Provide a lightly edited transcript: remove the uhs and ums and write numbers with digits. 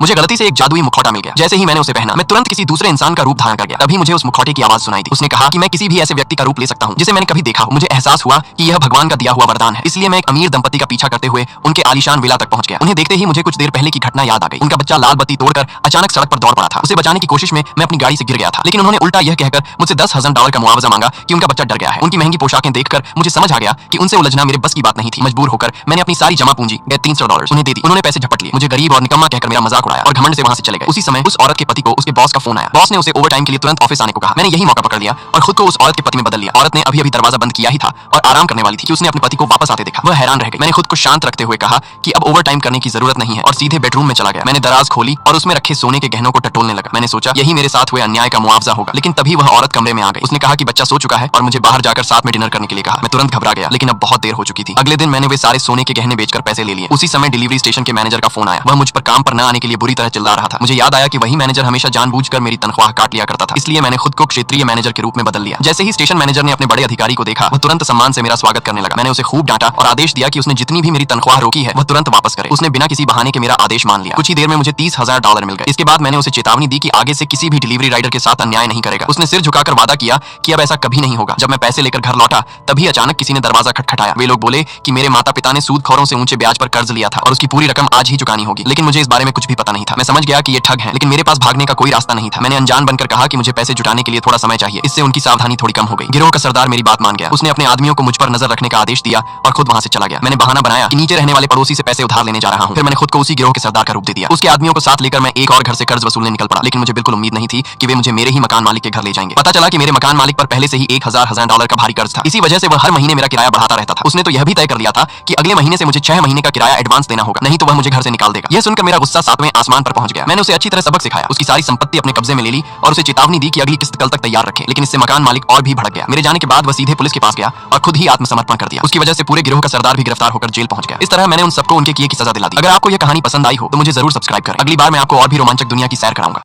मुझे गलती से एक जादुई मुखौटा मिल गया। जैसे ही मैंने उसे पहना, मैं तुरंत किसी दूसरे इंसान का रूप धारण कर गया। तभी मुझे उस मुखौटे की आवाज सुनाई दी। उसने कहा कि मैं किसी भी ऐसे व्यक्ति का रूप ले सकता हूँ जिसे मैंने कभी देखा हो। मुझे एहसास हुआ कि यह भगवान का दिया हुआ वरदान है। इसलिए मैं एक अमीर दंपति का पीछा करते हुए उनके आलीशान विला तक पहुंच गया। उन्हें देखते ही मुझे कुछ देर पहले की घटना याद आ गई। उनका बच्चा लाल बत्ती तोड़कर अचानक सड़क पर दौड़ पड़ा था। उसे बचाने की कोशिश में मैं अपनी गाड़ी से गिर गया था, लेकिन उन्होंने उल्टा यह कहकर मुझसे $10,000 का मुआवजा मांगा कि उनका बच्चा डर गया है। उनकी महंगी पोशाकें देखकर मुझे समझ आ गया कि उनसे उलझना मेरे बस की बात नहीं थी। मजबूर होकर मैंने अपनी सारी जमा पूंजी $300 उन्हें दे दी। उन्होंने पैसे झपट लिए, मुझे गरीब और निकम्मा कहकर मेरा मजाक उड़ाया और घमंड से वहां से चले गए। उसी समय उस औरत के पति को उसके बॉस का फोन आया। बॉस ने उसे ओवरटाइम के लिए तुरंत ऑफिस आने को कहा। मैंने यही मौका पकड़ लिया और खुद को उस औरत के पति में बदल लिया। औरत ने अभी अभी दरवाजा बंद किया ही था और आराम करने वाली थी कि उसने अपने पति को वापस आते देखा। वह हैरान रह गई। मैंने खुद को शांत रखते हुए कहा कि अब ओवरटाइम करने की जरूरत नहीं है और सीधे बेडरूम में चला गया। मैंने दराज खोली और उसमें रखे सोने के गहनों को टटोलने लगा। मैंने सोचा यही मेरे साथ हुए अन्याय का मुआवजा होगा, लेकिन तभी वह औरत कमरे में आ गई। उसने कहा कि बच्चा सो चुका है और मुझे बाहर जाकर साथ में डिनर करने के लिए कहा। मैं तुरंत घबरा गया, लेकिन अब बहुत देर हो चुकी थी। अगले दिन मैंने वे सारे सोने के गहने बेचकर पैसे ले लिए। उसी समय डिलीवरी स्टेशन के मैनेजर का फोन आया। वह मुझ पर काम पर न आने के लिए बुरी तरह चिल्ला रहा था। मुझे याद आया कि वही मैनेजर हमेशा जानबूझकर मेरी तनख्वाह काट लिया करता था। इसलिए मैंने खुद को क्षेत्रीय मैनेजर के रूप में बदल लिया। जैसे ही स्टेशन मैनेजर ने अपने बड़े अधिकारी को देखा, वह तुरंत सम्मान से मेरा स्वागत करने लगा। मैंने उसे खूब डांटा और आदेश दिया कि उसने जितनी भी मेरी तनख्वाह रोकी है वह तुरंत वापस करे। उसने बिना किसी बहाने के मेरा आदेश मान लिया। कुछ ही देर में मुझे $30,000 मिल गए। इसके बाद मैंने उसे चेतावनी दी कि आगे से किसी भी डिलीवरी राइडर के साथ अन्याय नहीं करेगा। उसने सिर झुकाकर वादा किया कि अब ऐसा कभी नहीं होगा। जब मैं पैसे लेकर घर लौटा, तभी अचानक किसी ने दरवाजा खटखटाया। वे लोग बोले कि मेरे माता पिता ने सूदखोरों से ऊंचे ब्याज पर कर्ज लिया था और उसकी पूरी रकम आज ही चुकानी होगी। लेकिन मुझे इस बारे में कुछ भी पता नहीं था। मैं समझ गया कि ये ठग हैं, लेकिन मेरे पास भागने का कोई रास्ता नहीं था। मैंने अनजान बनकर कहा कि मुझे पैसे जुटाने के लिए थोड़ा समय चाहिए। इससे उनकी सावधानी थोड़ी कम हो गई। गिरोह का सरदार मेरी बात मान गया। उसने अपने आदमियों को मुझ पर नजर रखने का आदेश दिया और खुद वहां से चला गया। मैंने बहाना बनाया कि नीचे रहने वाले पड़ोसी से पैसे उधार लेने जा रहा हूं। फिर मैंने खुद को उसी गिरोह के सरदार का रूप दे दिया। उसके आदमियों को साथ लेकर मैं एक और घर से कर्ज वसूलने निकल पड़ा, लेकिन मुझे बिल्कुल उम्मीद नहीं थी कि वे मुझे मेरे ही मकान मालिक के घर ले जाएंगे। पता चला कि मेरे मकान मालिक पर पहले से ही $1,000 का भारी कर्ज था। इसी वजह से वह हर महीने मेरा किराया बढ़ाता रहता था। उसने तो यह भी तय कर लिया था कि अगले महीने से मुझे 6 महीने का किराया एडवांस देना होगा, नहीं तो वह मुझे घर से निकाल देगा। यह सुनकर मेरा गुस्सा 7वें आसमान पर पहुंच गया। मैंने उसे अच्छी तरह सबक सिखाया, उसकी सारी संपत्ति अपने कब्जे में ले ली और उसे चेतावनी दी कि अगली किस्त कल तक तैयार रखे। लेकिन इससे मकान मालिक और भी भड़क गया। मेरे जाने के बाद वह सीधे पुलिस के पास गया और खुद ही आत्मसमर्पण कर दिया। उसकी वजह से पूरे गिरोह का सरदार भी गिरफ्तार होकर जेल पहुंच गया। इस तरह मैंने उन सबको उनके किए की सजा दिला दी। अगर आपको यह कहानी पसंद आई हो तो मुझे जरूर सब्सक्राइब करें। अगली बार मैं आपको और भी रोमांचक दुनिया की सैर कराऊंगा।